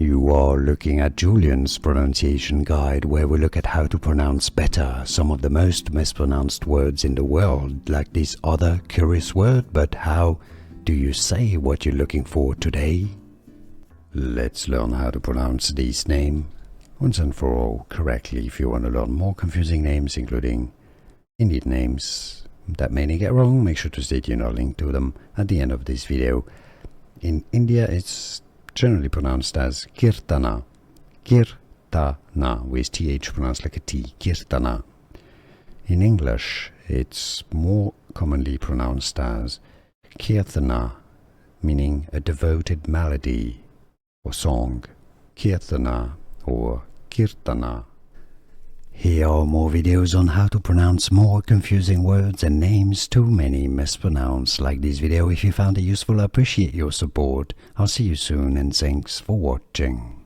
You are looking at Julian's pronunciation guide, where we look at how to pronounce better some of the most mispronounced words in the world, like this other curious word. But how do you say what you're looking for today? Let's learn how to pronounce this name once and for all correctly. If you want to learn more confusing names, including Indian names that many get wrong, make sure to stay tuned. I'll link to them at the end of this video. In India, it's generally pronounced as Keerthana, Keerthana, with th pronounced like a t, Keerthana. In English, it's more commonly pronounced as Keerthana, meaning a devoted melody or song, Keerthana or Keerthana. Here are more videos on how to pronounce more confusing words and names too many mispronounced. Like this video if you found it useful. I appreciate your support. I'll see you soon and thanks for watching.